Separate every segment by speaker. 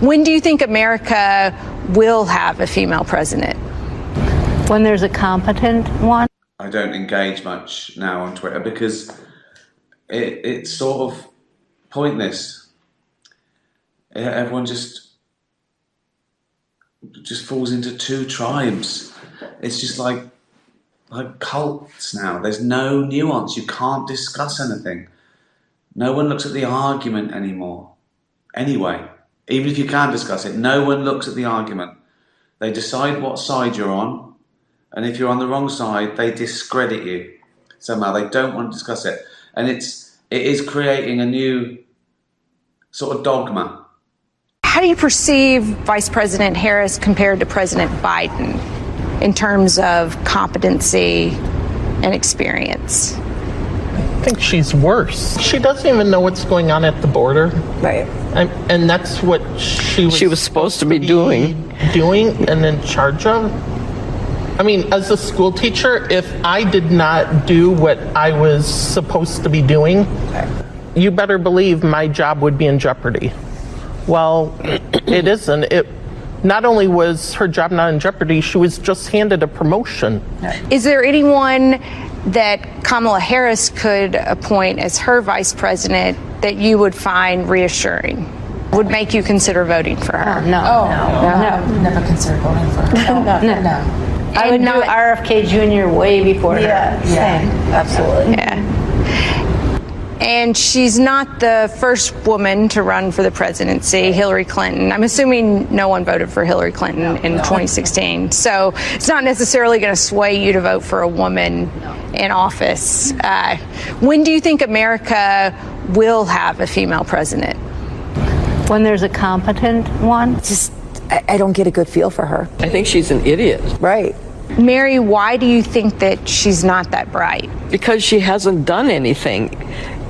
Speaker 1: When do you think America will have a female president?
Speaker 2: When there's a competent one.
Speaker 3: I don't engage much now on Twitter because it's sort of pointless. Everyone just falls into two tribes. It's just like cults now. There's no nuance. You can't discuss anything. No one looks at the argument anymore. Anyway, even if you can discuss it, no one looks at the argument. They decide what side you're on, and if you're on the wrong side, they discredit you. Somehow they don't want to discuss it. And it is creating a new sort of dogma.
Speaker 1: How do you perceive Vice President Harris compared to President Biden in terms of competency and experience?
Speaker 4: I think she's worse. She doesn't even know what's going on at the border.
Speaker 5: Right.
Speaker 4: And that's what she was
Speaker 5: supposed to be doing
Speaker 4: and in charge of. I mean, as a school teacher, if I did not do what I was supposed to be doing, you better believe my job would be in jeopardy. Well, it isn't. Not only was her job not in jeopardy, she was just handed a promotion.
Speaker 1: Is there anyone that Kamala Harris could appoint as her vice president that you would find reassuring? Would make you consider voting for her?
Speaker 2: No.
Speaker 6: Never consider voting for her. No.
Speaker 2: I would do RFK Jr. way before her.
Speaker 6: Yeah, absolutely.
Speaker 1: Yeah. And she's not the first woman to run for the presidency, Hillary Clinton. I'm assuming no one voted for Hillary Clinton in 2016. So it's not necessarily going to sway you to vote for a woman in office. When do you think America will have a female president?
Speaker 2: When there's a competent one.
Speaker 5: I don't get a good feel for her.
Speaker 7: I think she's an idiot.
Speaker 5: Right.
Speaker 1: Mary, why do you think that she's not that bright?
Speaker 7: Because she hasn't done anything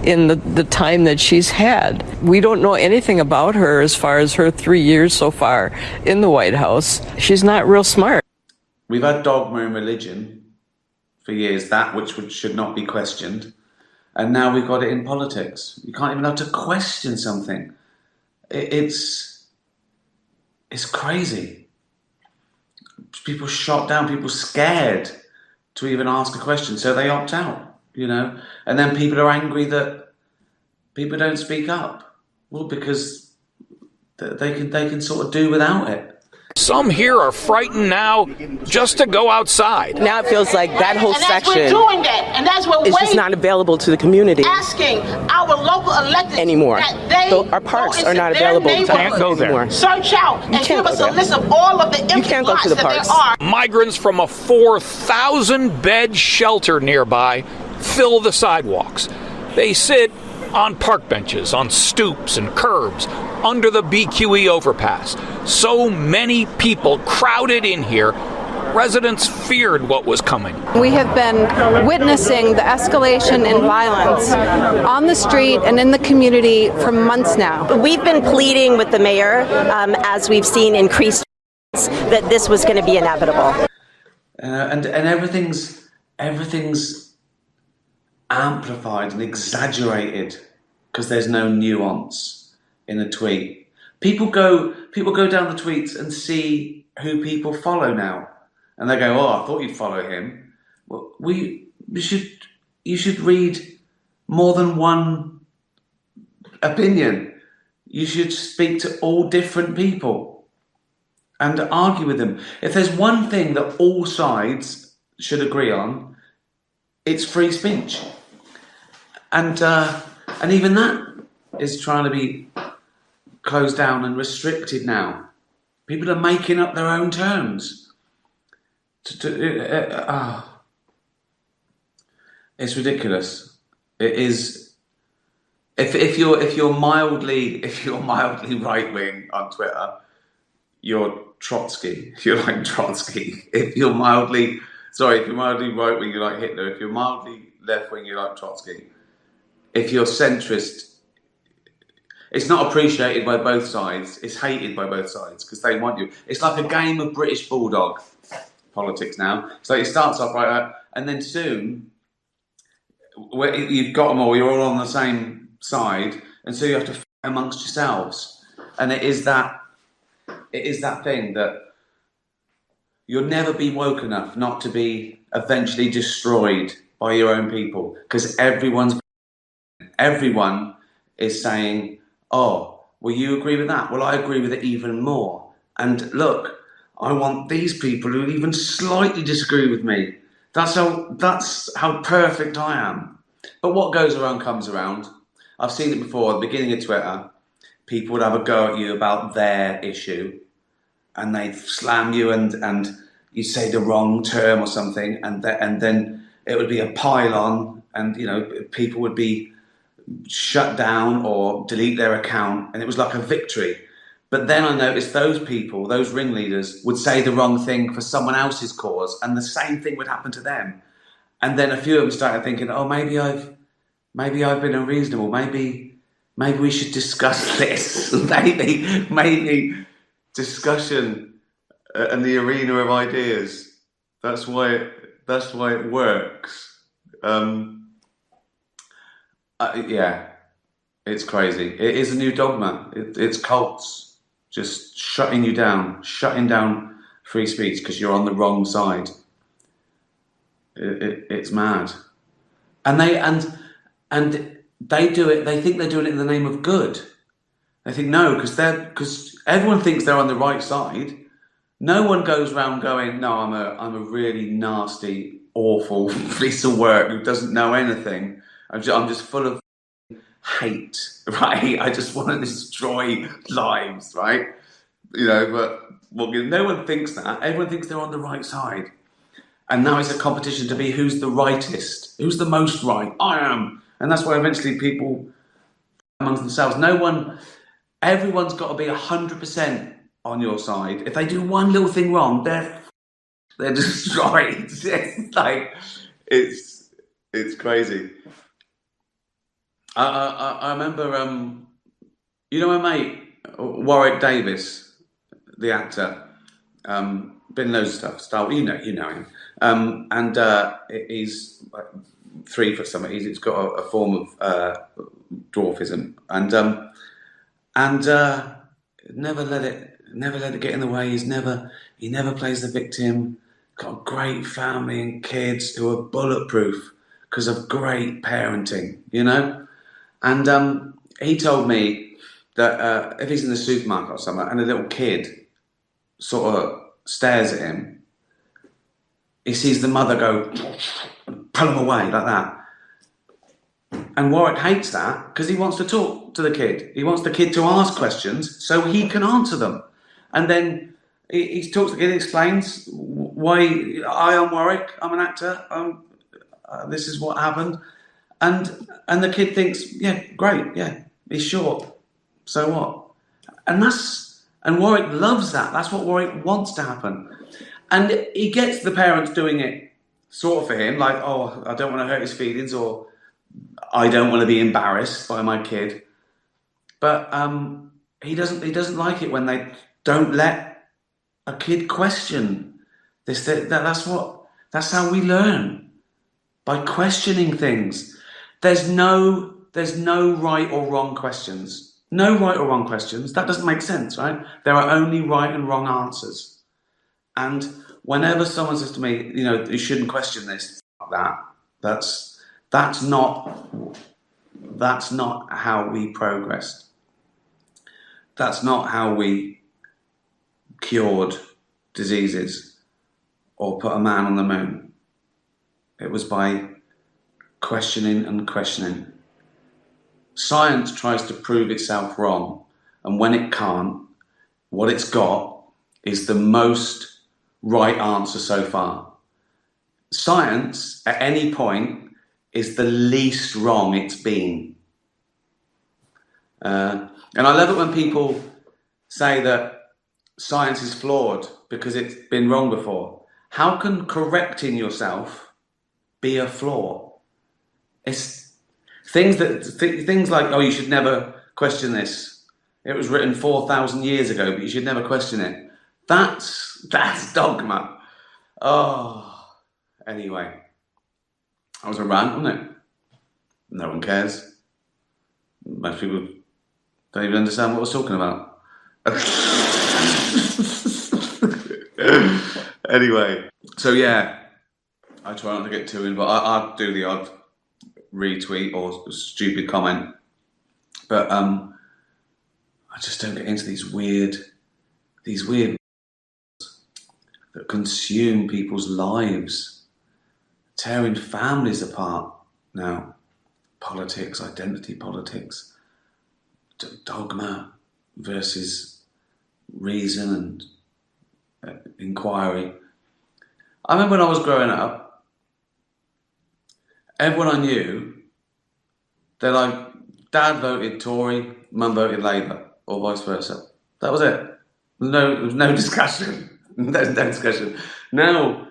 Speaker 7: in the time that she's had. We don't know anything about her as far as her 3 years so far in the White House. She's not real smart.
Speaker 3: We've had dogma in religion for years, that which should not be questioned. And now we've got it in politics. You can't even have to question something. It's crazy. People shot down, people scared to even ask a question, so they opt out, you know. And then people are angry that people don't speak up. Well, because they can sort of do without it.
Speaker 8: Some here are frightened now just to go outside.
Speaker 9: Now it feels like that whole section
Speaker 10: we're doing that, and that's what
Speaker 9: is just not available to the community
Speaker 10: asking our local elected
Speaker 9: anymore.
Speaker 10: So
Speaker 9: our parks are not available to
Speaker 8: can't go there.
Speaker 9: anymore.
Speaker 10: Search out and give us a list of all of the empty lots that there are.
Speaker 8: Migrants from a 4,000-bed shelter nearby fill the sidewalks. They sit on park benches, on stoops and curbs, under the BQE overpass. So many people crowded in here, residents feared what was coming.
Speaker 11: We have been witnessing the escalation in violence on the street and in the community for months now.
Speaker 12: We've been pleading with the mayor, as we've seen increased, that this was going to be inevitable.
Speaker 3: And everything's amplified and exaggerated because there's no nuance in a tweet. People go down the tweets and see who people follow now, and they go, "Oh, I thought you'd follow him." Well, you should read more than one opinion. You should speak to all different people and argue with them. If there's one thing that all sides should agree on, it's free speech. And even that is trying to be closed down and restricted now. People are making up their own terms. It's ridiculous. It is. If you're mildly right wing on Twitter, you're Trotsky. You're like Trotsky. If you're mildly right wing, you're like Hitler. If you're mildly left wing, you're like Trotsky. If you're centrist, it's not appreciated by both sides. It's hated by both sides because they want you. It's like a game of British bulldog politics now. So it starts off like that, and then soon you've got them all. You're all on the same side, and so you have to fight amongst yourselves. And it is that it is that thing that you'll never be woke enough not to be eventually destroyed by your own people, because everyone is saying, oh, well, you agree with that? Well, I agree with it even more. And look, I want these people who even slightly disagree with me. That's how perfect I am. But what goes around comes around. I've seen it before at the beginning of Twitter. People would have a go at you about their issue, and they'd slam you, and you say the wrong term or something, and then it would be a pile-on, and people would be shut down or delete their account, and it was like a victory. But then I noticed those people, those ringleaders, would say the wrong thing for someone else's cause, and the same thing would happen to them. And then a few of them started thinking, oh, maybe I've been unreasonable. Maybe we should discuss this. maybe discussion and the arena of ideas. That's why it works. Yeah, it's crazy. It is a new dogma. It's cults just shutting you down, shutting down free speech because you're on the wrong side. It's mad, and they do it. They think they're doing it in the name of good. They think no, because everyone thinks they're on the right side. No one goes around going, no, I'm a really nasty, awful piece of work who doesn't know anything. I'm just full of hate, right? I just want to destroy lives, right? But no one thinks that. Everyone thinks they're on the right side. And now it's a competition to be who's the rightest, who's the most right. I am. And that's why eventually people amongst themselves, everyone's got to be 100% on your side. If they do one little thing wrong, they're destroyed. It's crazy. I remember, my mate Warwick Davis, the actor, been loads of stuff. You know him, and he's 3 foot something. He's got a form of dwarfism, and never let it get in the way. He never plays the victim. Got a great family and kids who are bulletproof because of great parenting, And he told me that if he's in the supermarket or something and a little kid sort of stares at him, he sees the mother go, pull him away like that. And Warwick hates that because he wants to talk to the kid. He wants the kid to ask questions so he can answer them. And then he talks to the kid, explains why I am Warwick, I'm an actor, this is what happened. And the kid thinks, yeah, great, yeah, he's short, so what? And Warwick loves that. That's what Warwick wants to happen. And he gets the parents doing it sort of for him, like, oh, I don't want to hurt his feelings, or I don't want to be embarrassed by my kid. But he doesn't like it when they don't let a kid question this. That's how we learn, by questioning things. There's no right or wrong questions. No right or wrong questions. That doesn't make sense, right? There are only right and wrong answers. And whenever someone says to me, you shouldn't question this, that's not how we progressed. That's not how we cured diseases or put a man on the moon. It was by questioning and questioning. Science tries to prove itself wrong, and when it can't, what it's got is the most right answer so far. Science, at any point, is the least wrong it's been. And I love it when people say that science is flawed because it's been wrong before. How can correcting yourself be a flaw? It's things like, oh, you should never question this. It was written 4,000 years ago, but you should never question it. That's dogma. Oh, anyway, that was a rant, wasn't it? No one cares. Most people don't even understand what I was talking about. Anyway, so yeah, I try not to get too in, but I'll do the odd retweet or stupid comment. But I just don't get into these weird that consume people's lives, tearing families apart now. Politics, identity politics, dogma versus reason and inquiry. I remember when I was growing up, everyone I knew, they're like, Dad voted Tory, Mum voted Labour, or vice versa. That was it. There was no discussion. There's no discussion. Now,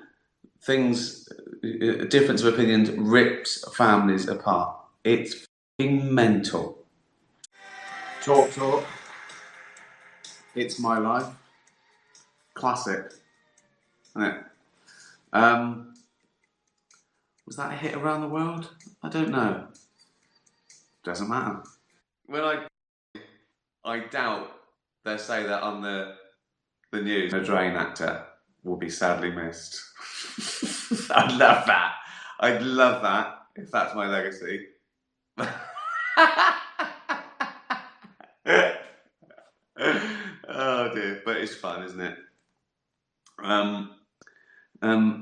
Speaker 3: things, difference of opinions rips families apart. It's f***ing mental. Talk. It's my life. Classic, isn't it? Was that a hit around the world? I don't know. Doesn't matter. When I doubt they'll say that on the news. A drain actor will be sadly missed. I'd love that. I'd love that if that's my legacy. Oh dear, but it's fun, isn't it?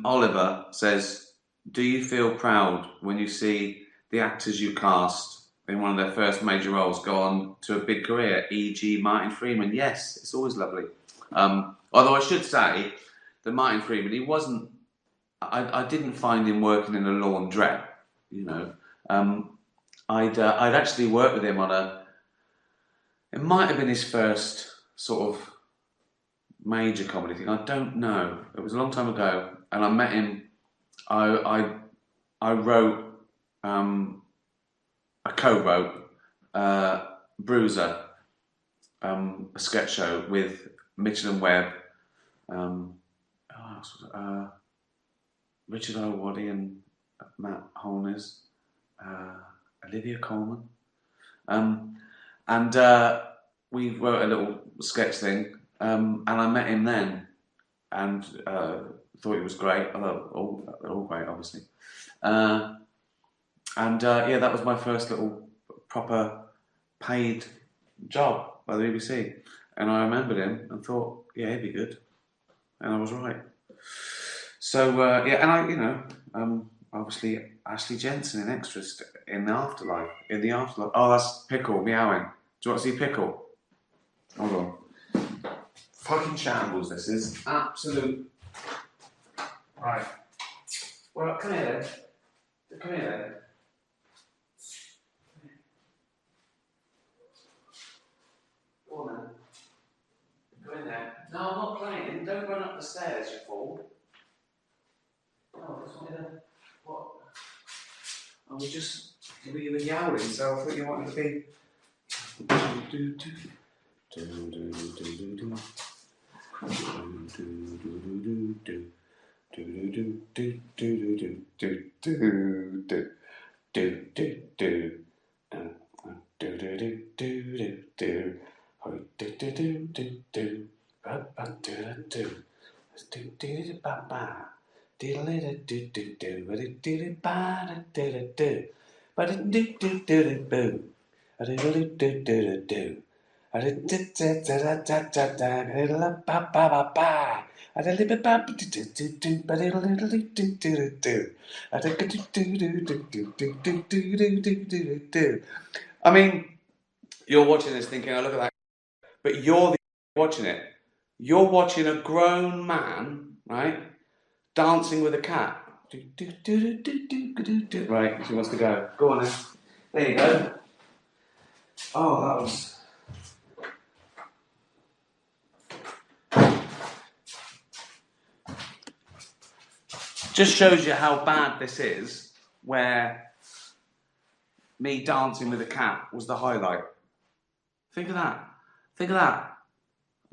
Speaker 3: Oliver says, do you feel proud when you see the actors you cast in one of their first major roles go on to a big career, e.g. Martin Freeman? Yes, it's always lovely. Although I should say that Martin Freeman, he wasn't, I didn't find him working in a laundrette, you know. I'd actually worked with him on it might have been his first sort of major comedy thing. I don't know. It was a long time ago, and I met him. I wrote, I co-wrote Bruiser, a sketch show with Mitchell and Webb, Richard O'Waddy and Matt Holness, Olivia Colman, and we wrote a little sketch thing, and I met him then, and thought it was great. Although they're all great, obviously. Yeah, that was my first little proper paid job by the BBC, and I remembered him and thought, yeah, he'd be good, and I was right. So yeah, and I, obviously Ashley Jensen in Extras in the Afterlife. Oh, that's Pickle meowing. Do you want to see Pickle? Hold on. Fucking shambles. This is absolute. Right. Well, come here then. Come here then. Go on then. Go in there. No, I'm not playing. Don't run up the stairs, you fool. Oh, I just wanted to. What? I was just. You were yowling, so I thought you wanted to be. I mean, you're watching this thinking, oh, look at that. But you're the watching it. You're watching a grown man, right, dancing with a cat. Right, she wants to go. Go on then. There you go. Oh, that was... Just shows you how bad this is, where me dancing with a cat was the highlight. Think of that. Think of that.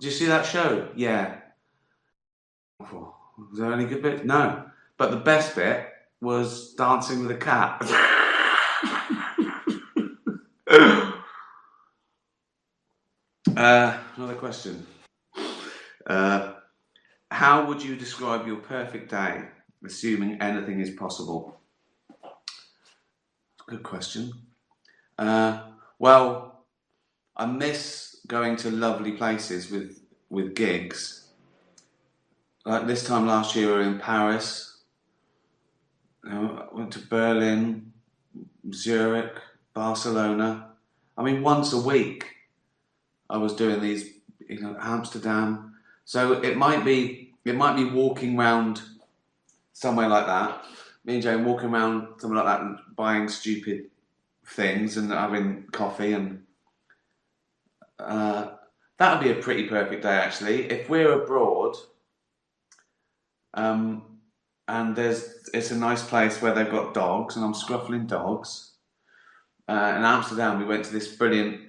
Speaker 3: Did you see that show? Yeah. Was there any good bits? No. But the best bit was dancing with a cat. Another question. How would you describe your perfect day, assuming anything is possible? Good question. Well, I miss going to lovely places with gigs. Like this time last year, we were in Paris. I went to Berlin, Zurich, Barcelona. I mean, once a week, I was doing these, Amsterdam. So it might be walking around somewhere like that. Me and Jane walking around somewhere like that and buying stupid things and having coffee, and that would be a pretty perfect day actually. If we're abroad, and it's a nice place where they've got dogs, and I'm scruffling dogs. In Amsterdam, we went to this brilliant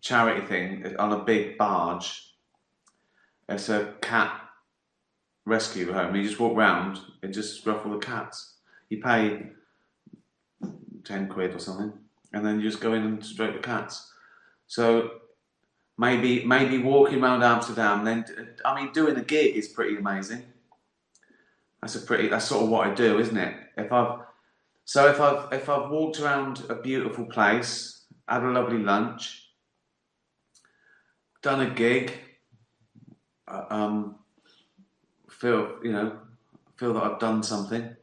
Speaker 3: charity thing on a big barge. It's a cat rescue home. You just walk round and just scruff all the cats. You pay 10 quid or something, and then you just go in and stroke the cats. So maybe walking around Amsterdam, then doing a gig is pretty amazing. That's sort of what I do, isn't it? If I've walked around a beautiful place, had a lovely lunch, done a gig, feel that I've done something.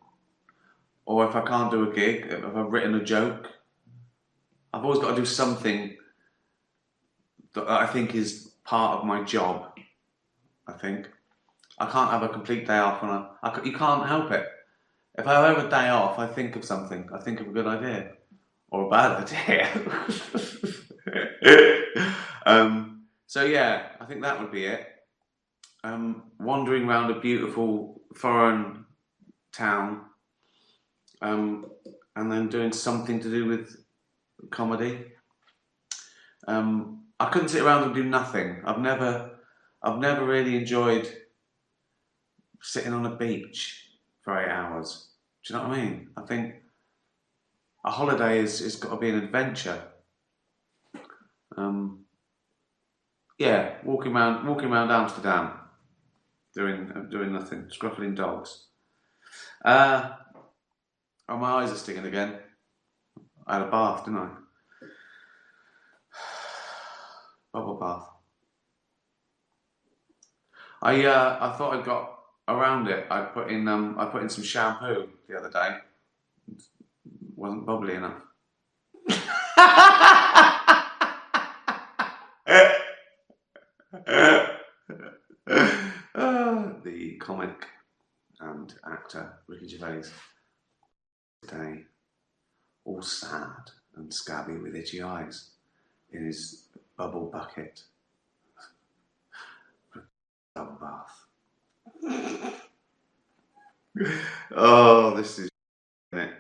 Speaker 3: Or if I can't do a gig, if I've written a joke, I've always got to do something that I think is part of my job. I think I can't have a complete day off, and you can't help it. If I have a day off, I think of something. I think of a good idea or a bad idea. So yeah, I think that would be it. Wandering around a beautiful foreign town, and then doing something to do with comedy. I couldn't sit around and do nothing. I've never really enjoyed sitting on a beach for 8 hours. Do you know what I mean? I think a holiday is got to be an adventure. Yeah, walking around Amsterdam, doing nothing, scruffling dogs. Oh, my eyes are stinging again. I had a bath, didn't I? Bubble bath. I thought I got around it. I put in some shampoo the other day. It wasn't bubbly enough. The comic and actor Ricky Gervais, today, all sad and scabby with itchy eyes, in his bubble bucket. Bubble bath. Oh, this is it.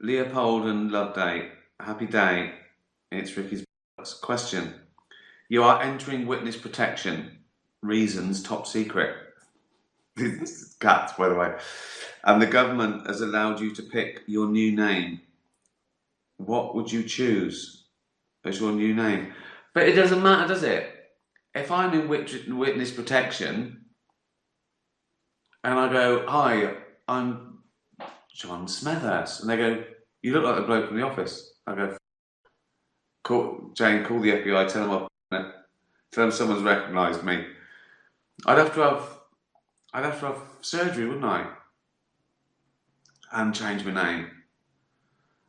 Speaker 3: Leopold and Loveday, happy day. It's Ricky's question. You are entering witness protection. Reasons top secret. Cats, by the way. And the government has allowed you to pick your new name. What would you choose as your new name? But it doesn't matter, does it? If I'm in witness protection and I go, hi, I'm John Smethurst, and they go, you look like the bloke from The Office. I go, call the FBI, tell them someone's recognised me. I'd have to have surgery, wouldn't I? And change my name.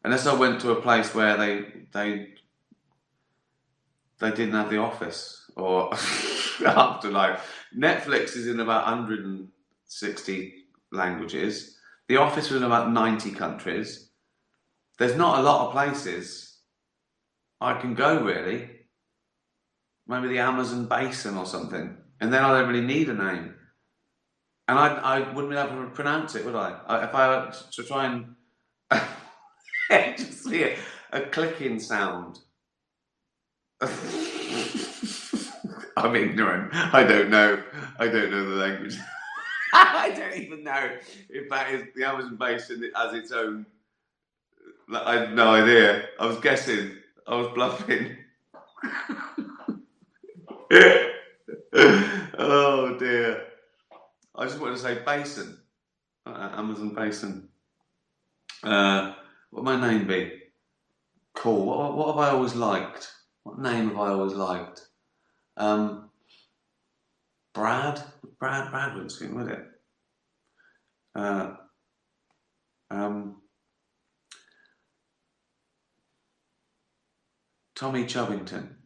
Speaker 3: Unless I went to a place where they didn't have The Office or Afterlife. Netflix is in about 160 languages. The Office was in about 90 countries. There's not a lot of places I can go, really. Maybe the Amazon basin or something. And then I don't really need a name. And I wouldn't be able to pronounce it, would I? If I were to try and just hear a clicking sound. I'm ignorant. I don't know the language. I don't even know if that is the Amazon basin as its own. I had no idea. I was guessing. I was bluffing. Oh dear. I just wanted to say basin. Amazon basin. What would my name be? Cool. What have I always liked? What name have I always liked? Brad? Brad wouldn't seem, would it? Tommy Chubbington.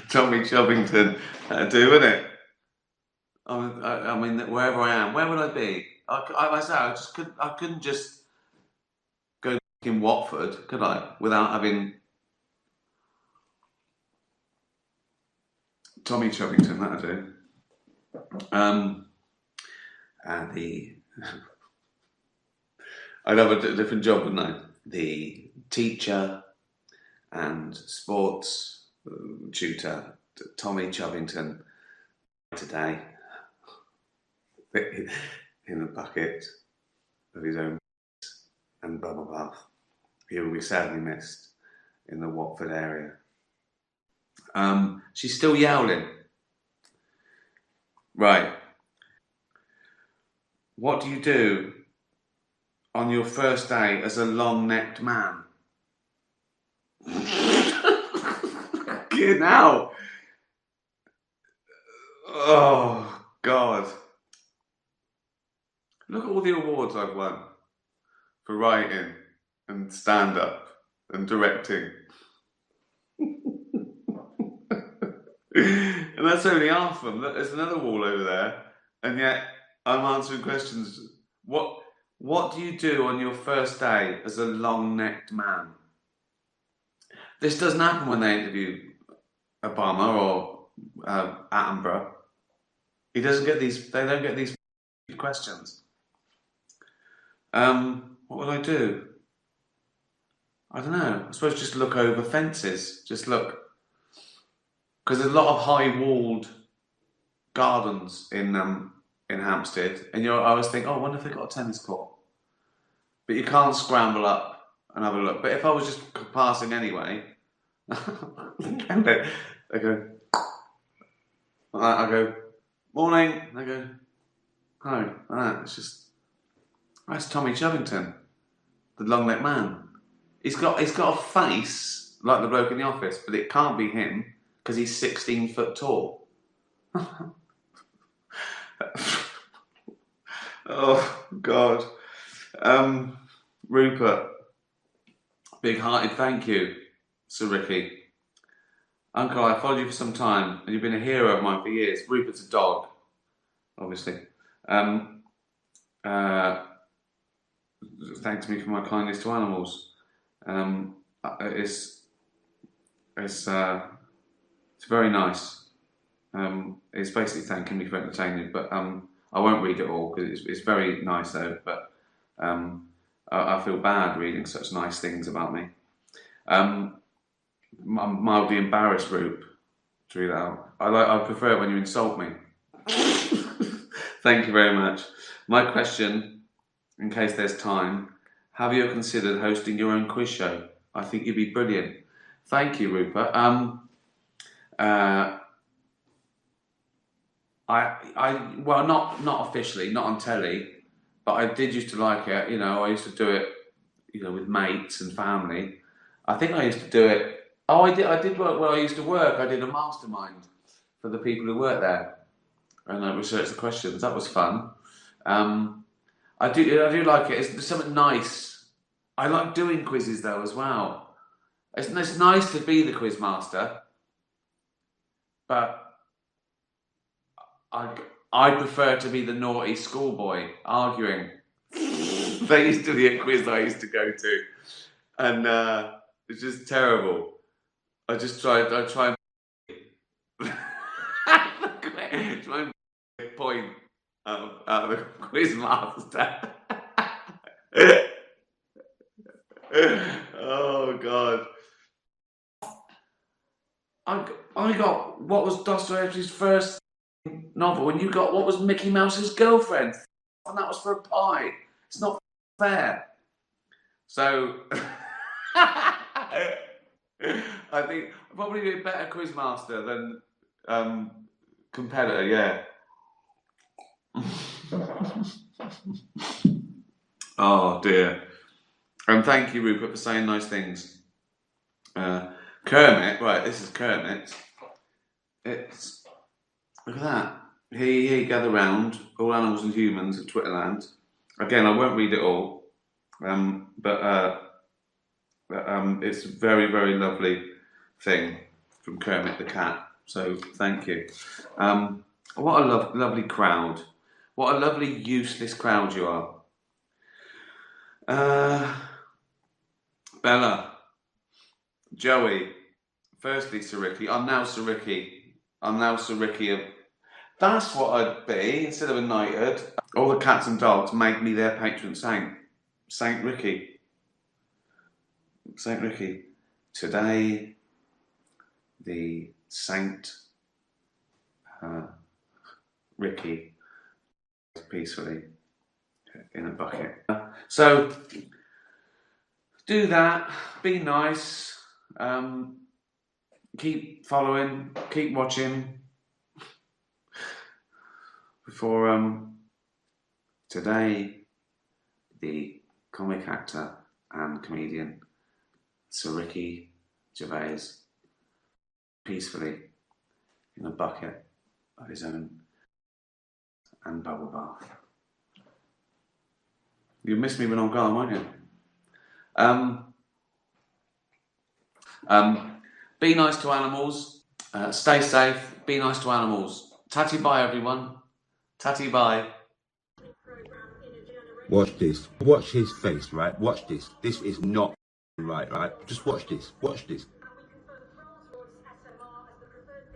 Speaker 3: Tommy Chubbington. That'd do, wouldn't it? I mean, wherever I am, where would I be? I couldn't just go in Watford, could I? Without having Tommy Chubbington, that'd do. And I'd have a different job, wouldn't I? The teacher and sports tutor, Tommy Chubbington, today, in a bucket of his own and bubble bath. He will be sadly missed in the Watford area. She's still yowling. Right. What do you do on your first day as a long-necked man? Get now. Oh, God. Look at all the awards I've won for writing and stand-up and directing. And that's only half of them. Look, there's another wall over there, and yet I'm answering questions. What do you do on your first day as a long-necked man? This doesn't happen when they interview Obama or Attenborough. He doesn't get these. They don't get these questions. What would I do? I don't know. I suppose just look over fences. Just look. Because there's a lot of high-walled gardens in Hampstead, and I always think, oh, I wonder if they've got a tennis court. But you can't scramble up and have a look. But if I was just passing anyway, I go, morning. I go, hi. That's Tommy Chubbington, the long-necked man. He's got a face like the bloke in the office, but it can't be him. Because he's 16 foot tall. Oh, God. Rupert, big-hearted thank you, Sir Ricky. Uncle, I followed you for some time, and you've been a hero of mine for years. Rupert's a dog, obviously. Thanks me for my kindness to animals. It's very nice. It's basically thanking me for entertaining, but I won't read it all because it's very nice though. But I feel bad reading such nice things about me. I'm mildly embarrassed, Roop, to read that out. I prefer it when you insult me. Thank you very much. My question, in case there's time, have you considered hosting your own quiz show? I think you'd be brilliant. Thank you, Rupert. Well, not officially, not on telly, but I did used to like it. You know, I used to do it, with mates and family. I think I used to do it. Oh, I did work where I used to work. I did a mastermind for the people who work there, and I researched the questions. That was fun. I do like it. It's something nice. I like doing quizzes though as well. It's nice to be the quiz master. But I prefer to be the naughty schoolboy arguing. There used to be a quiz I used to go to, and it's just terrible. I try and try and point out of the quiz master. Oh God. I got what was Dostoevsky's first novel, and you got what was Mickey Mouse's girlfriend, and that was for a pie. It's not fair. So I think I'd probably be a better quizmaster than competitor, yeah. Oh dear. And thank you, Rupert, for saying nice things. Kermit, right, this is Kermit. It's, look at that. Here, gather round, all animals and humans at Twitterland. Again, I won't read it all, but it's a very, very lovely thing from Kermit the cat. So thank you. What a lovely crowd. What a lovely useless crowd you are. Bella, Joey, firstly Sir Ricky. I'm now Sir Ricky. That's what I'd be instead of a knighthood. All the cats and dogs make me their patron saint. Saint Ricky. Saint Ricky. Today, the Saint Ricky peacefully in a bucket. So, do that. Be nice. Keep following. Keep watching. Before today, the comic actor and comedian Sir Ricky Gervais peacefully in a bucket of his own and bubble bath. You'll miss me when I'm gone, won't you? Be nice to animals. Stay safe. Be nice to animals. Tatty bye, everyone. Tatty bye.
Speaker 13: Watch this. Watch his face, right? Watch this. This is not right, right? Just watch this. Watch this.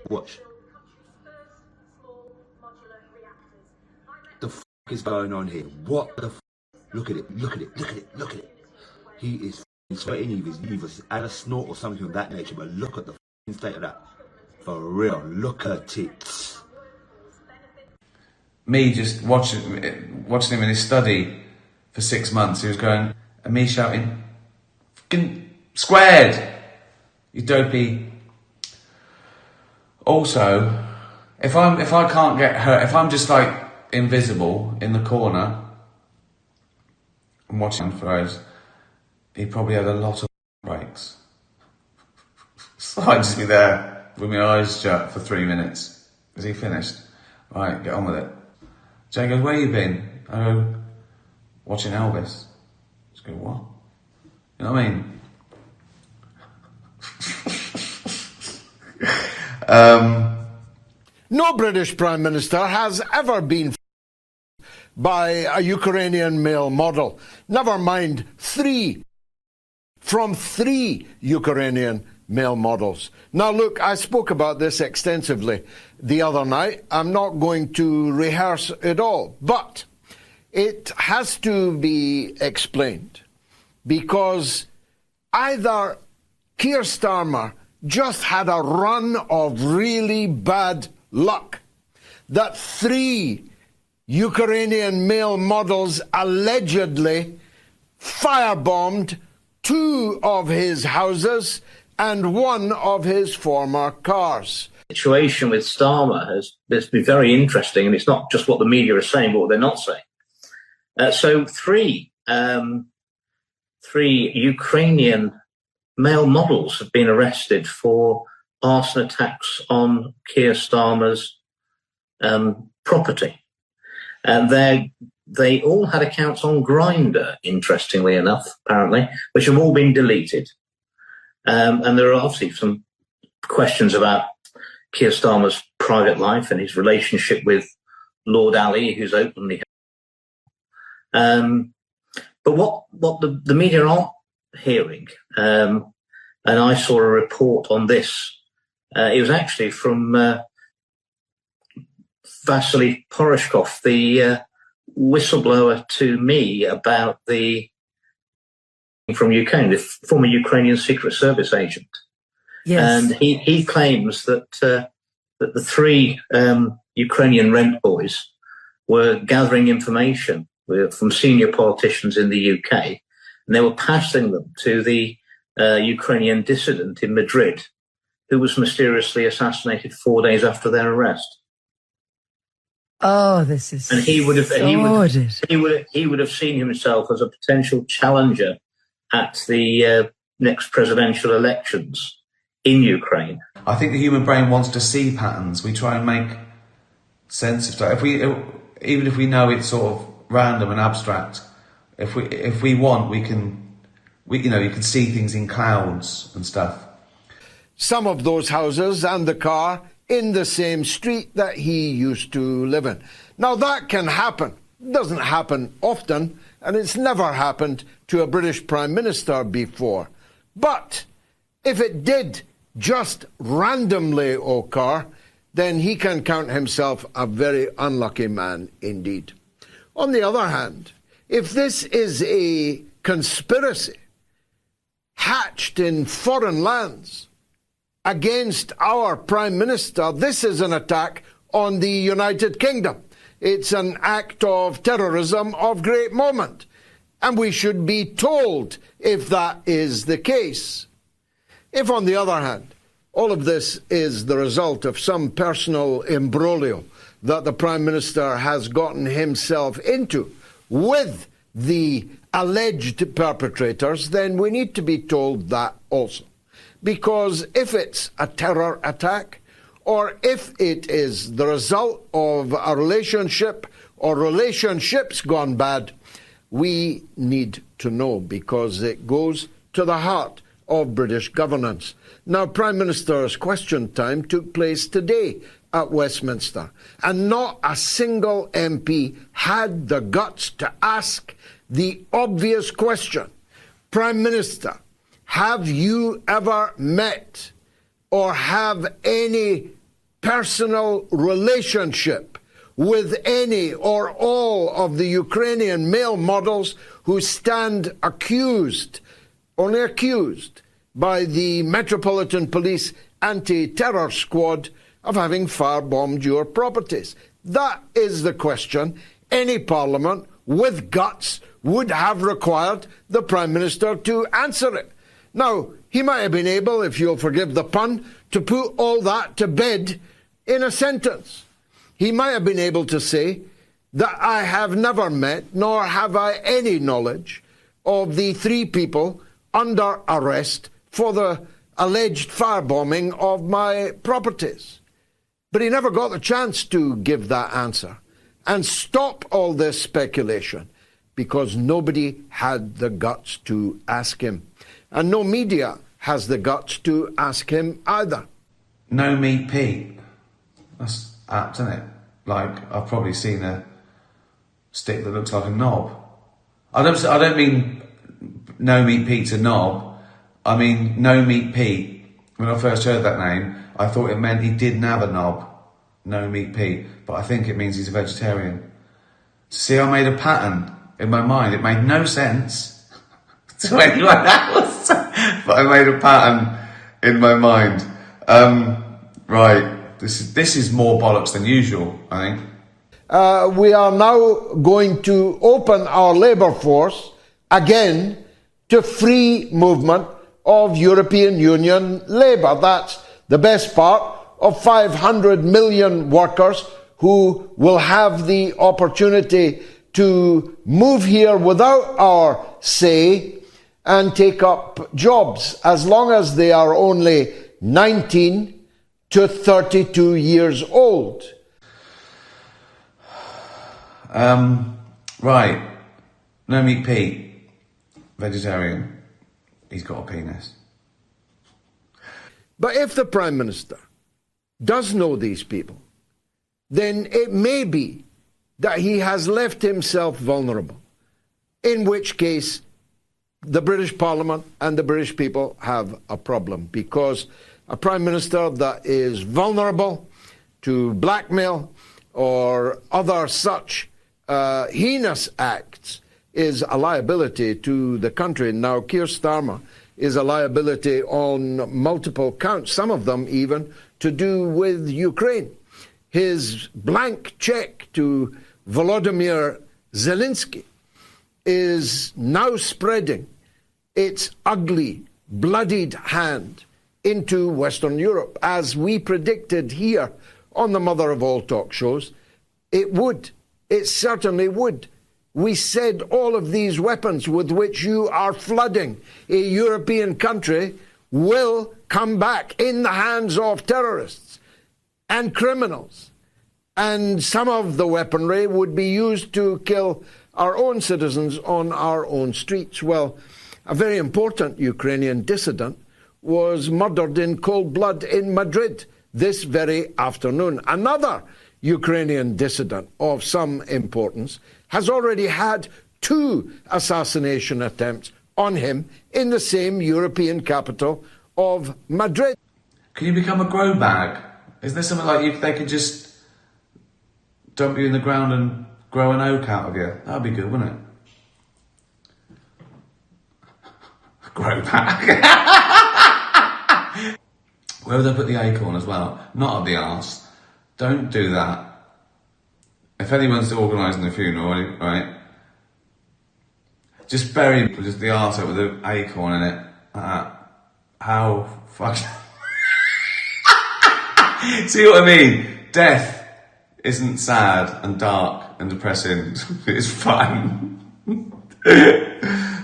Speaker 13: Watch. The f*** is going on here? What the f***? Look at it. Look at it. Look at it. Look at it. He is sweating. He's either had a snort or something of that nature, but look at the state of that. For real. Look at it.
Speaker 3: Me just watching him in his study for 6 months, he was going, and me shouting, "Fucking squared, you dopey." Also, if I can't get hurt, if I'm just like invisible in the corner and watching him throws, he probably had a lot of breaks. So I'd just be there with my eyes shut for 3 minutes. Is he finished? Right, get on with it. Jay goes, "Where you been?" I go, "Watching Elvis." Just go, "What?" You know what I mean?
Speaker 14: No British Prime Minister has ever been by a Ukrainian male model. Never mind 3 Ukrainian male models. Now look, I spoke about this extensively the other night. I'm not going to rehearse it all, but it has to be explained because either Keir Starmer just had a run of really bad luck that 3 Ukrainian male models allegedly firebombed 2 of his houses and 1 of his former cars.
Speaker 15: The situation with Starmer has been very interesting, and it's not just what the media are saying, but what they're not saying. So 3 Ukrainian male models have been arrested for arson attacks on Keir Starmer's property. And they all had accounts on Grindr, interestingly enough, apparently, which have all been deleted. And there are obviously some questions about Keir Starmer's private life and his relationship with Lord Ali, who's openly. But what the media aren't hearing, and I saw a report on this, it was actually from Vasily Poroshkov, the whistleblower to me about from Ukraine, the former Ukrainian Secret Service agent. Yes. And he claims that that the 3 Ukrainian rent boys were gathering information from senior politicians in the UK, and they were passing them to the Ukrainian dissident in Madrid, who was mysteriously assassinated 4 days after their arrest.
Speaker 5: Oh, this is
Speaker 15: And he would have
Speaker 5: sordid.
Speaker 15: he would have seen himself as a potential challenger at the next presidential elections in Ukraine.
Speaker 3: I think the human brain wants to see patterns. We try and make sense of stuff. Even if we know it's sort of random and abstract, if we want, you can see things in clouds and stuff.
Speaker 14: Some of those houses and the car in the same street that he used to live in. Now that can happen. It doesn't happen often, and it's never happened to a British Prime Minister before. But if it did just randomly occur, then he can count himself a very unlucky man indeed. On the other hand, if this is a conspiracy hatched in foreign lands against our Prime Minister, this is an attack on the United Kingdom. It's an act of terrorism of great moment, and we should be told if that is the case. If, on the other hand, all of this is the result of some personal imbroglio that the Prime Minister has gotten himself into with the alleged perpetrators, then we need to be told that also. Because if it's a terror attack, or if it is the result of a relationship or relationships gone bad, we need to know, because it goes to the heart of British governance. Now, Prime Minister's question time took place today at Westminster, and not a single MP had the guts to ask the obvious question: Prime Minister, have you ever met or have any personal relationship with any or all of the Ukrainian male models who stand accused, only accused, by the Metropolitan Police Anti-Terror Squad of having firebombed your properties? That is the question any parliament with guts would have required the Prime Minister to answer it. Now, he might have been able, if you'll forgive the pun, to put all that to bed in a sentence. He might have been able to say that I have never met, nor have I any knowledge of the 3 people under arrest for the alleged firebombing of my properties. But he never got the chance to give that answer and stop all this speculation, because nobody had the guts to ask him. And no media has the guts to ask him either.
Speaker 3: No Meat Pete. That's apt, isn't it? Like, I've probably seen a stick that looks like a knob. I don't mean No Meat Pete's a knob. I mean No Meat Pete. When I first heard that name, I thought it meant he didn't have a knob. No Meat Pete. But I think it means he's a vegetarian. See, I made a pattern in my mind. It made no sense to anyone else, but I made a pattern in my mind. Right, this is more bollocks than usual, I think.
Speaker 14: We are now going to open our labour force again to free movement of European Union labour. That's the best part of 500 million workers who will have the opportunity to move here without our say and take up jobs, as long as they are only 19 to 32 years old.
Speaker 3: Right. No Meat Pete. Vegetarian. He's got a penis.
Speaker 14: But if the Prime Minister does know these people, then it may be that he has left himself vulnerable, in which case the British Parliament and the British people have a problem, because a Prime Minister that is vulnerable to blackmail or other such heinous acts is a liability to the country. Now, Keir Starmer is a liability on multiple counts, some of them even to do with Ukraine. His blank check to Volodymyr Zelensky is now spreading its ugly bloodied hand into Western Europe, as we predicted here on the mother of all talk shows. It would. It certainly would. We said all of these weapons with which you are flooding a European country will come back in the hands of terrorists and criminals. And some of the weaponry would be used to kill our own citizens on our own streets. Well, a very important Ukrainian dissident was murdered in cold blood in Madrid this very afternoon. Another Ukrainian dissident of some importance has already had 2 assassination attempts on him in the same European capital of Madrid.
Speaker 3: Can you become a grow bag? Is there something like they could just dump you in the ground and grow an oak out of you? That'd be good, wouldn't it? Grow bag. Where would they put the acorn as well? Not up the arse. Don't do that. If anyone's organising the funeral, right, just bury just the arse with the acorn in it. How fucking... See what I mean? Death isn't sad and dark and depressing. It's fun.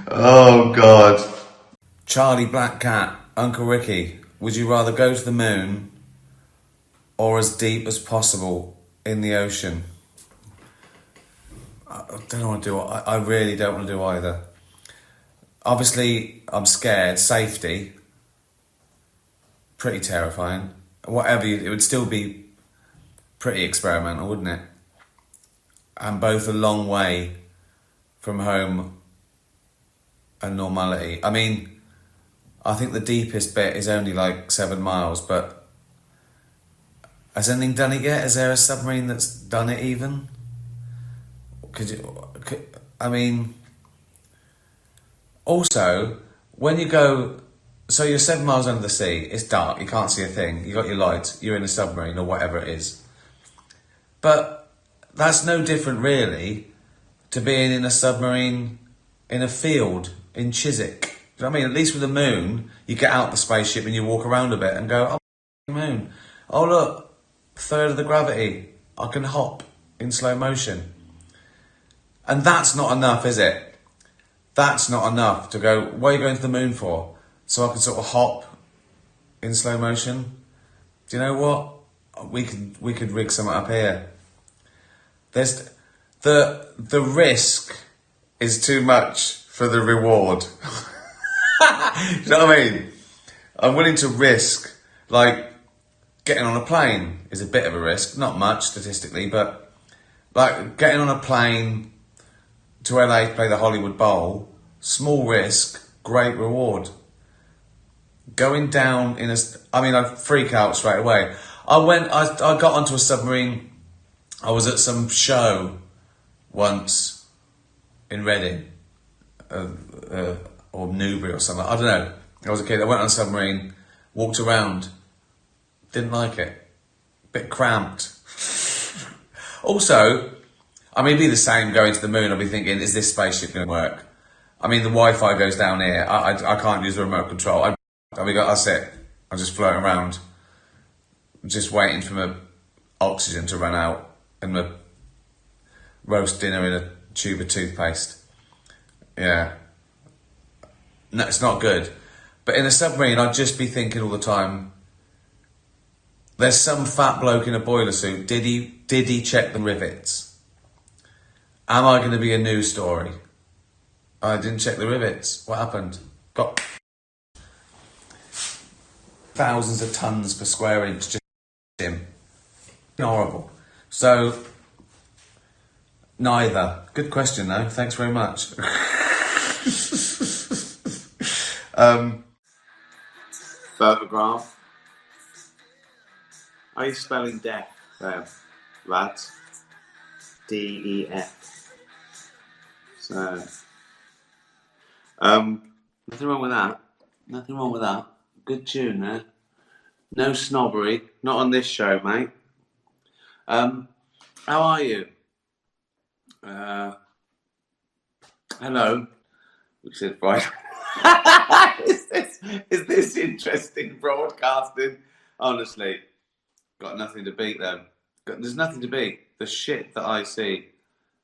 Speaker 3: Oh, God. Charlie Black Cat, Uncle Ricky, would you rather go to the moon or as deep as possible in the ocean? I don't want to do. I really don't want to do either. Obviously, I'm scared. Safety, pretty terrifying. Whatever, it would still be pretty experimental, wouldn't it? And both a long way from home and normality. I mean, I think the deepest bit is only like 7 miles, but has anything done it yet? Is there a submarine that's done it even? I mean, also, when you go, so you're 7 miles under the sea, it's dark, you can't see a thing, you got your lights, you're in a submarine or whatever it is. But that's no different really to being in a submarine in a field in Chiswick. Do you know what I mean? At least with the moon, you get out the spaceship and you walk around a bit and go, oh, moon. Oh look, 1/3 of the gravity. I can hop in slow motion. And that's not enough, is it? That's not enough to go, what are you going to the moon for? So I can sort of hop in slow motion? Do you know what? We could rig something up here. There's the risk is too much for the reward. Do you know what I mean? I'm willing to risk, like, getting on a plane is a bit of a risk, not much statistically, but like getting on a plane to LA to play the Hollywood Bowl, small risk, great reward. Going down in I'd freak out straight away. I got onto a submarine. I was at some show once in Reading, or Newbury or something. I don't know. I was a kid. I went on a submarine, walked around, didn't like it. Bit cramped. Also, I mean, it'd be the same going to the moon. I'll be thinking, is this spaceship going to work? I mean, the Wi-Fi goes down here. I can't use the remote control. That's it. I'm just floating around, just waiting for my oxygen to run out and my roast dinner in a tube of toothpaste. Yeah. No, it's not good. But in a submarine, I'd just be thinking all the time, there's some fat bloke in a boiler suit. Did he check the rivets? Am I going to be a news story? I didn't check the rivets. What happened? Got thousands of tons per square inch. Just him. Horrible. So, neither. Good question though. Thanks very much. Photograph. Are you spelling deaf there, lads? DEF. So, nothing wrong with that. Nothing wrong with that. Good tune there. No snobbery. Not on this show, mate. How are you? Hello. We said right. is this interesting broadcasting? Honestly, got nothing to beat though. There's nothing to beat. The shit that I see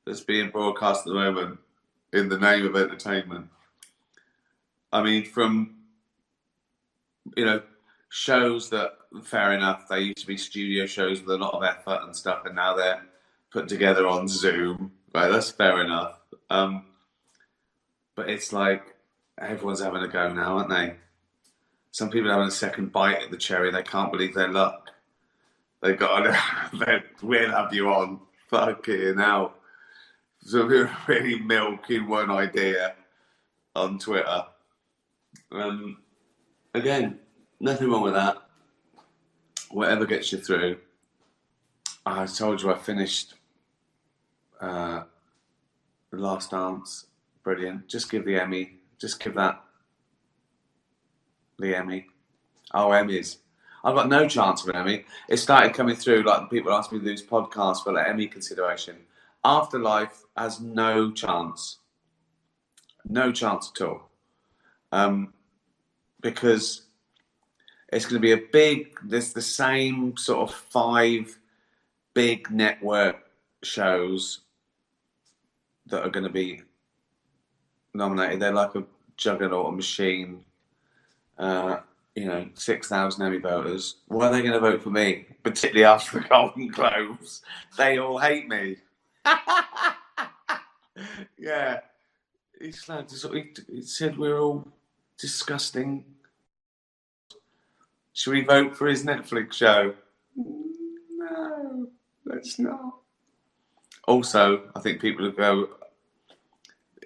Speaker 3: that's being broadcast at the moment in the name of entertainment. I mean, from, shows that, fair enough, they used to be studio shows with a lot of effort and stuff, and now they're put together on Zoom. Right, that's fair enough. But it's like everyone's having a go now, aren't they? Some people are having a second bite at the cherry. They can't believe their luck. They got we'll have you on. Fucking hell. So we're really milking one idea on Twitter. Again, nothing wrong with that. Whatever gets you through. I told you I finished The Last Dance. Brilliant. Just give the Emmy. Just give that the Emmy. Oh, Emmys. I've got no chance of an Emmy. It started coming through, like people ask me to do this podcast for like Emmy consideration. Afterlife has no chance. No chance at all. Because it's going to be there's the same sort of 5 big network shows that are going to be nominated. They're like a juggernaut, a machine. 6,000 Emmy voters. Why are they going to vote for me? Particularly after the Golden Globes. They all hate me. Yeah. He said we're all disgusting. Should we vote for his Netflix show? No, let's not. Also, I think people will go,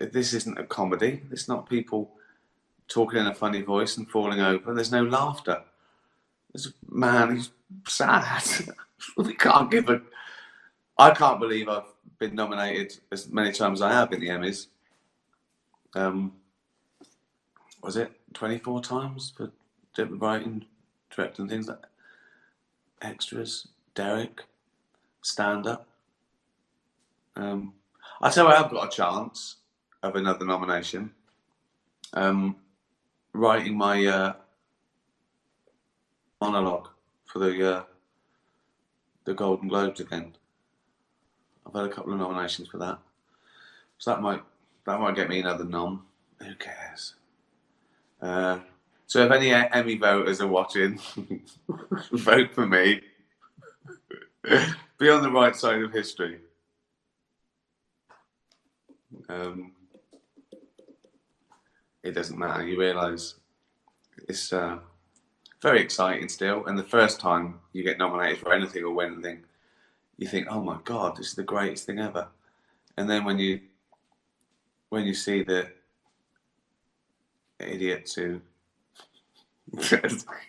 Speaker 3: this isn't a comedy. It's not people talking in a funny voice and falling over. There's no laughter. There's a man who's sad. I can't believe I've been nominated as many times as I have in the Emmys. Was it 24 times for writing, directing, things like extras, Derek, stand-up. I tell you, I've got a chance of another nomination. Writing my monologue for the Golden Globes again. I've had a couple of nominations for that, so that might get me another nom. Who cares? So if any Emmy voters are watching, vote for me. Be on the right side of history. It doesn't matter. You realise it's very exciting still. And the first time you get nominated for anything or win anything, you think, "Oh my God, this is the greatest thing ever." And then when you see the idiots who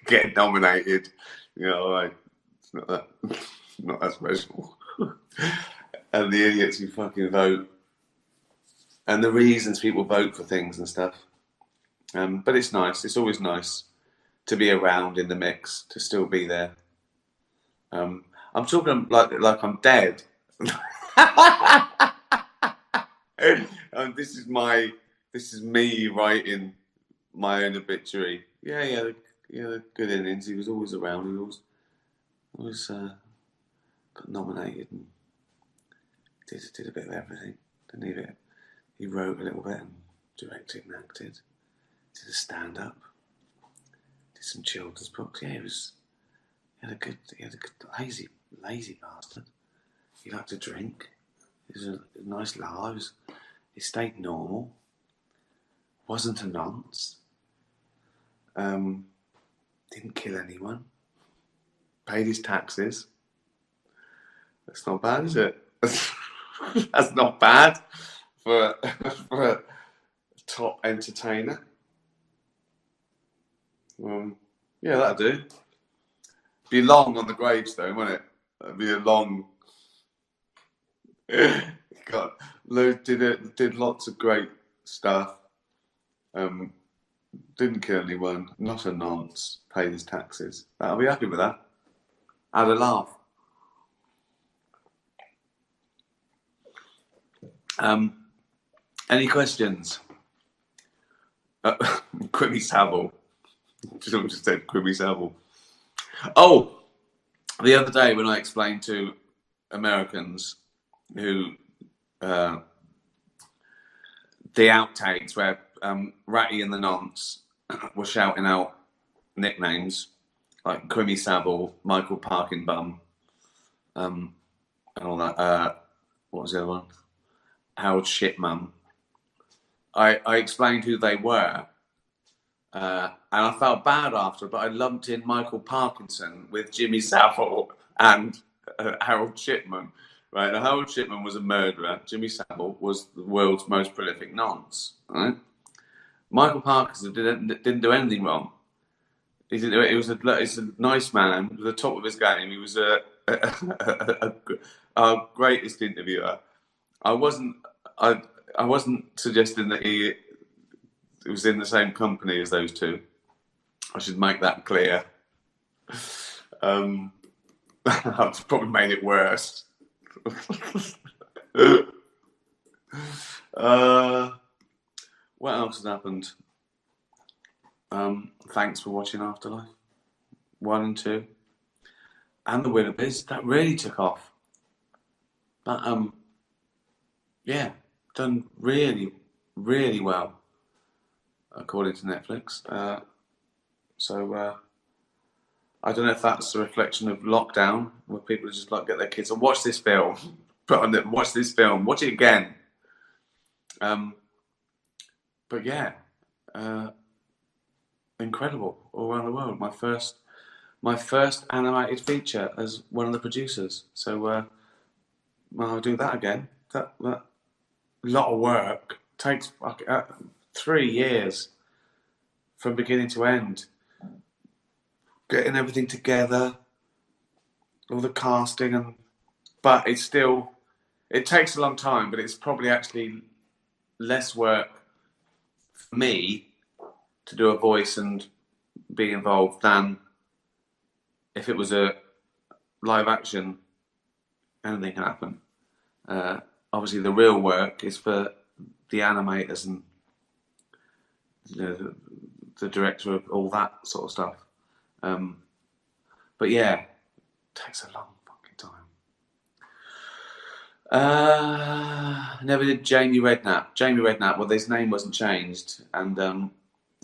Speaker 3: get nominated, all right, it's not that special. And the idiots who fucking vote, and the reasons people vote for things and stuff. But it's nice. It's always nice to be around in the mix, to still be there. I'm talking like I'm dead. This is me writing my own obituary. Yeah, good innings. He was always around. He always got nominated and did a bit of everything. Didn't he? He wrote a little bit and directed and acted. Did a stand-up. Did some children's books. Yeah, he had a good lazy bastard. He liked to drink. He was a nice lad. He stayed normal. Wasn't a nonce. Didn't kill anyone. Paid his taxes. That's not bad, is it? That's not bad for a top entertainer. Yeah, that'll do. Be long on the gravestone, won't it? That'd be a long. Did lots of great stuff. Didn't kill anyone. Not a nonce. Paid his taxes. I'll be happy with that. Had a laugh. Any questions? Quimby Savile. Someone just said Quimby Savile. Oh, the other day when I explained to Americans who the outtakes where Ratty and the Nonce were shouting out nicknames like Quimby Savile, Michael Parkin Bum, and all that. What was the other one? Harold Shitmum. I explained who they were, and I felt bad after, but I lumped in Michael Parkinson with Jimmy Savile and Harold Shipman. Right, now Harold Shipman was a murderer. Jimmy Savile was the world's most prolific nonce. Right, Michael Parkinson didn't do anything wrong. He's a nice man, at the top of his game. He was our greatest interviewer. I wasn't suggesting that he was in the same company as those two. I should make that clear. I've probably made it worse. What else has happened? Thanks for watching Afterlife 1 and 2, and the Willoughbys. That really took off. That yeah, done really, really well, according to Netflix. So I don't know if that's a reflection of lockdown, where people just like get their kids and watch this film, watch it again. But yeah, incredible all around the world. My first animated feature as one of the producers. So I'll do that again. That lot of work takes 3 years from beginning to end. Getting everything together, all the casting, but it takes a long time, but it's probably actually less work for me to do a voice and be involved than if it was a live action. Anything can happen. Obviously, the real work is for the animators and the director of all that sort of stuff. But yeah, it takes a long fucking time. Never did Jamie Redknapp. Jamie Redknapp, well, his name wasn't changed, and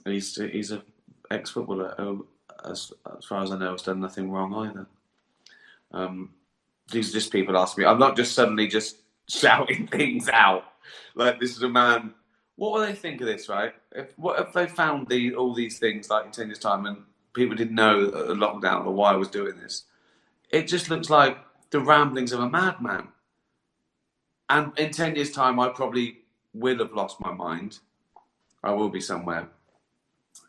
Speaker 3: he's an ex-footballer who, as far as I know, has done nothing wrong either. These are just people asking me. I'm not just suddenly just shouting things out. Like, this is a man. What will they think of this, right? What if they found all these things like in 10 years' time and people didn't know the lockdown or why I was doing this? It just looks like the ramblings of a madman. And in 10 years' time, I probably will have lost my mind. I will be somewhere,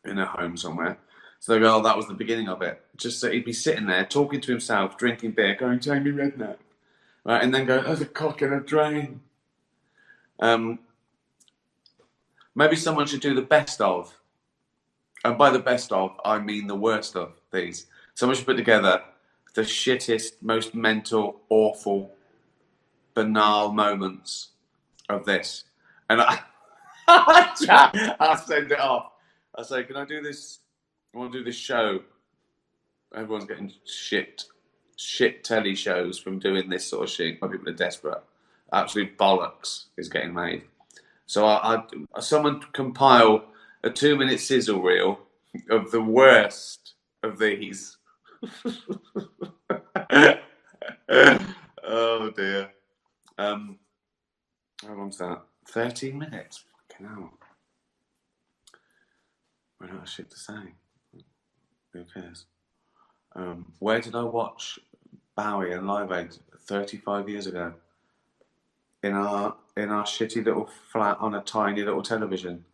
Speaker 3: in a home somewhere. So they go, oh, that was the beginning of it. Just so he'd be sitting there, talking to himself, drinking beer, going, Jamie Redknapp. Right, and then go, there's a cock in a drain. Maybe someone should do the best of. And by the best of, I mean the worst of these. Someone should put together the shittest, most mental, awful, banal moments of this. And I send it off. I say, can I do this? I want to do this show. Everyone's getting shit telly shows from doing this sort of shit. People are desperate. Absolute bollocks is getting made. So someone compile a 2-minute sizzle reel of the worst of these. Oh dear. How long's that? 13 minutes. Fucking hell. We're out of shit to say. Who cares? Where did I watch Bowie and Live Aid 35 years ago? In our shitty little flat on a tiny little television.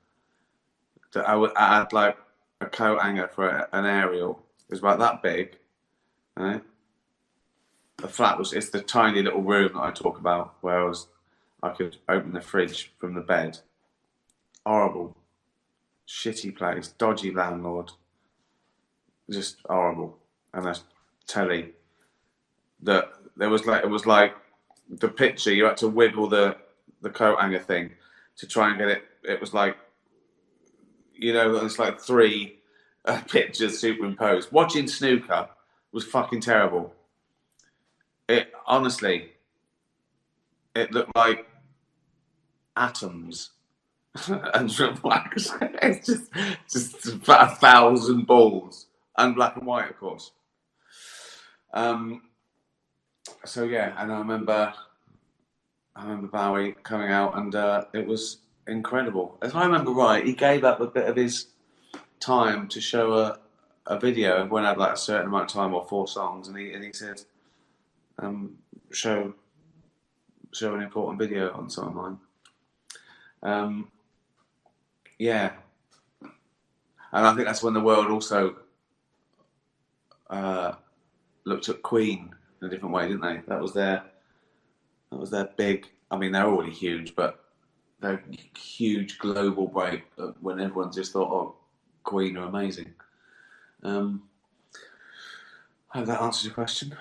Speaker 3: That I had like a coat hanger for an aerial. It was about that big. Right? The flat it's the tiny little room that I talk about where I could open the fridge from the bed. Horrible. Shitty place. Dodgy landlord. Just horrible. And a telly that it was like the picture, you had to wiggle the coat hanger thing to try and get it. It was like You know, it's like 3 pictures superimposed. Watching snooker was fucking terrible. It honestly, it looked like atoms and wax. It's just about 1,000 balls and black and white, of course. So yeah, and I remember Bowie coming out, and it was incredible. If I remember right, he gave up a bit of his time to show a video when I had like a certain amount of time or 4 songs, and he said, show an important video on some of mine. Yeah, and I think that's when the world also looked at Queen in a different way, didn't they? That was their big. I mean, they're already huge, but their huge global break when everyone just thought, "Oh, Queen are amazing." I hope that answers your question.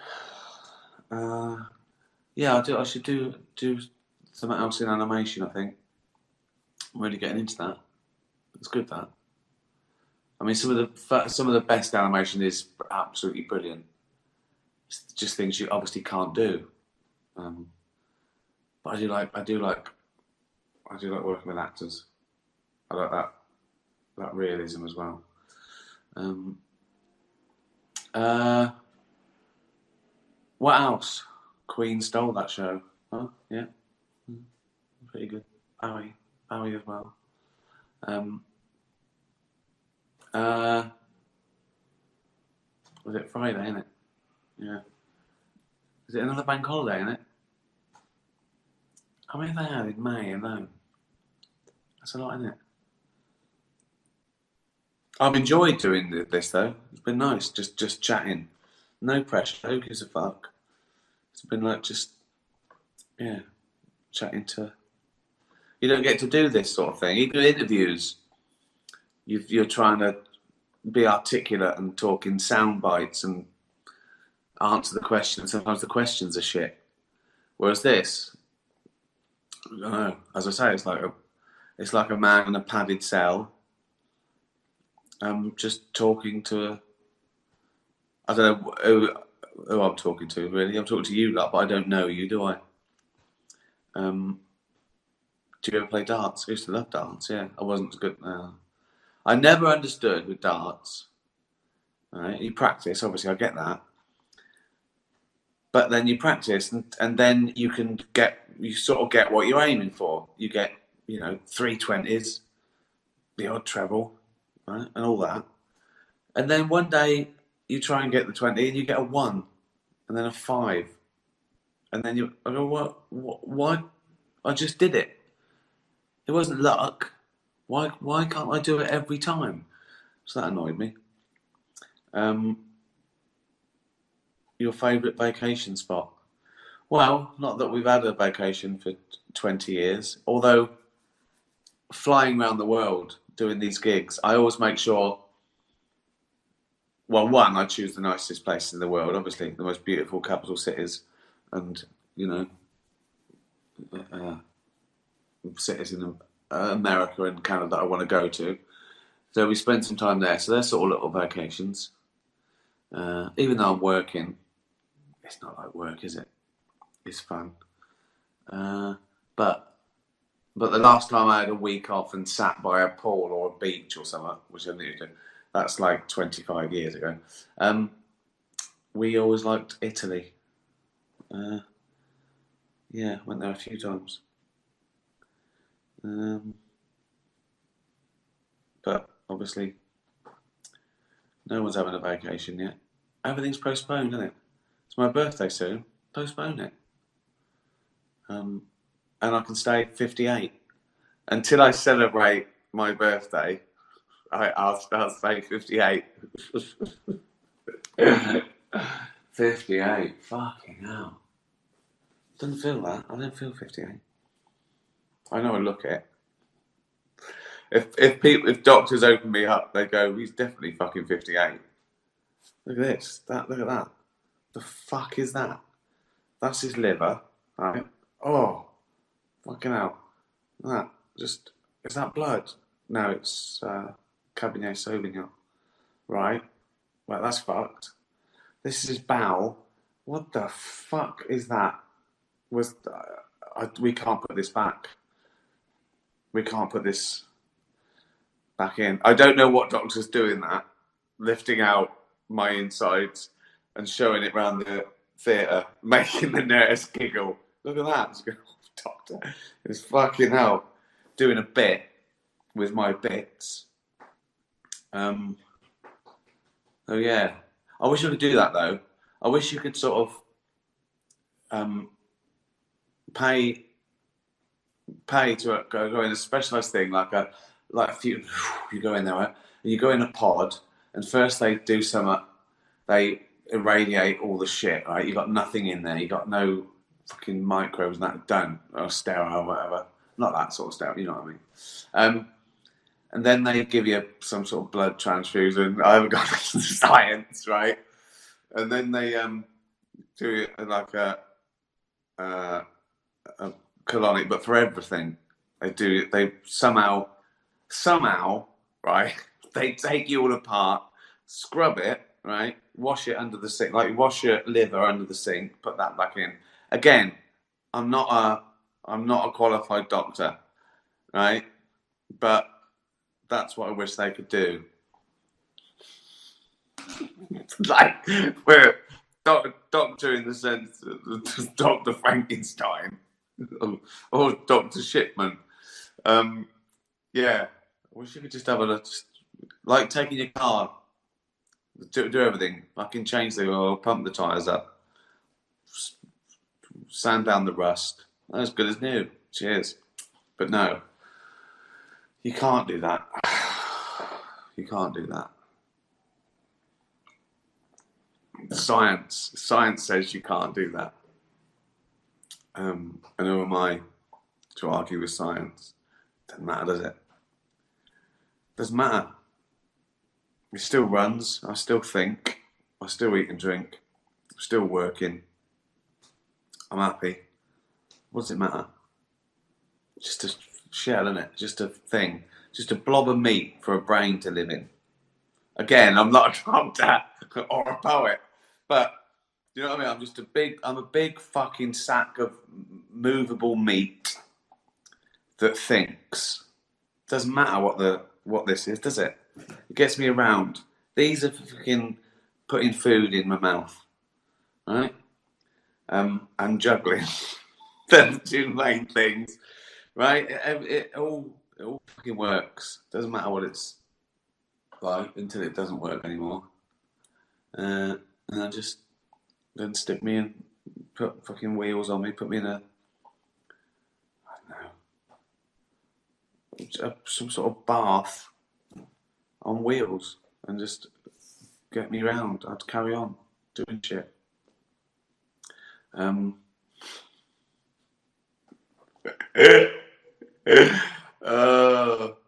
Speaker 3: Yeah, I should do something else in animation. I think I'm really getting into that. It's good that. I mean, some of the best animation is absolutely brilliant. It's just things you obviously can't do. But I do like working with actors. I like that realism as well. What else? Queen stole that show. Huh? Yeah. Pretty good. Bowie as well. Was it Friday, isn't it? Yeah. Is it another bank holiday, isn't it? How many have they had in May alone? That's a lot, isn't it? I've enjoyed doing this though. It's been nice, just chatting. No pressure, who gives a fuck? It's been like just, yeah, chatting to... You don't get to do this sort of thing. Even interviews, you're trying to be articulate and talk in sound bites and answer the question. Sometimes the questions are shit. Whereas this, I don't know, as I say, it's like a man in a padded cell. Just talking to I don't know who I'm talking to, really. I'm talking to you lot, but I don't know you, do I? Do you ever play darts? I used to love darts, yeah. I wasn't good. I never understood with darts. Right? You practice, obviously, I get that. But then you practice, and then you sort of get what you're aiming for. You get, 320s, the odd treble, right, and all that. And then one day you try and get the 20, and you get a 1, and then a 5, and then I go, what? Why? I just did it. It wasn't luck. Why can't I do it every time? So that annoyed me. Your favourite vacation spot? Well, not that we've had a vacation for 20 years, although flying around the world doing these gigs, I always make sure, well, one, I choose the nicest places in the world, obviously, the most beautiful capital cities, and, cities in America and Canada that I want to go to. So we spend some time there. So they're sort of little vacations. Even though I'm working, it's not like work, is it? It's fun. But the last time I had a week off and sat by a pool or a beach or something, which I need to do, that's like 25 years ago. We always liked Italy. Yeah, went there a few times. But obviously, no one's having a vacation yet. Everything's postponed, isn't it? It's my birthday soon. Postpone it. And I can stay 58. Until I celebrate my birthday, I'll stay 58. 58. Fucking hell. Doesn't feel that. I don't feel 58. I know I look it. If doctors open me up, they go, he's definitely fucking 58. Look at this. Look at that. The fuck is that? That's his liver, right? Oh, fucking hell. That is that blood? No, it's Cabernet Sauvignon. Right? Well, that's fucked. This is his bowel. What the fuck is that? We can't put this back. We can't put this back in. I don't know what doctor's doing that, lifting out my insides and showing it round the theatre, making the nurse giggle. Look at that. Doctor is fucking hell doing a bit with my bits. Oh yeah. I wish I could do that though. I wish you could sort of pay to go in a specialised thing like if you go in there, right? And you go in a pod, and first they do they irradiate all the shit, right? You got nothing in there, you got no fucking microbes and that done, or sterile or whatever. Not that sort of sterile, you know what I mean? And then they give you some sort of blood transfusion. I haven't got science, right? And then they do like a colonic, but for everything they somehow, right? They take you all apart, scrub it, right? Wash it under the sink, like wash your liver under the sink, put that back in. Again, I'm not a qualified doctor, right? But that's what I wish they could do. Like we're doctor in the sense of Dr. Frankenstein or Dr. Shipman. Yeah, I wish you could just have like taking your car, do everything. I can change the oil, pump the tyres up, sand down the rust. As good as new. Cheers. But no, you can't do that. You can't do that. Science says you can't do that. And who am I to argue with science? Doesn't matter, does it? Doesn't matter. It still runs. I still think. I still eat and drink. I'm still working. I'm happy. What does it matter? Just a shell, isn't it? Just a thing. Just a blob of meat for a brain to live in. Again, I'm not a doctor or a poet, but you know what I mean? I'm a big fucking sack of movable meat that thinks. Doesn't matter what this is, does it? It gets me around. These are fucking putting food in my mouth, right? And juggling. They're the two main things, right? It all fucking works. Doesn't matter what it's like until it doesn't work anymore. And I just then stick me in, put fucking wheels on me, put me in some sort of bath on wheels and just get me round. I'd carry on doing shit. There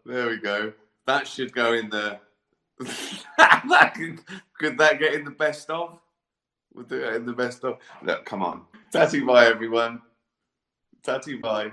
Speaker 3: we go. That should go in the. Could that get in the best of? We'll do it in the best of. Look, come on. Tatty bye, everyone. Tatty bye.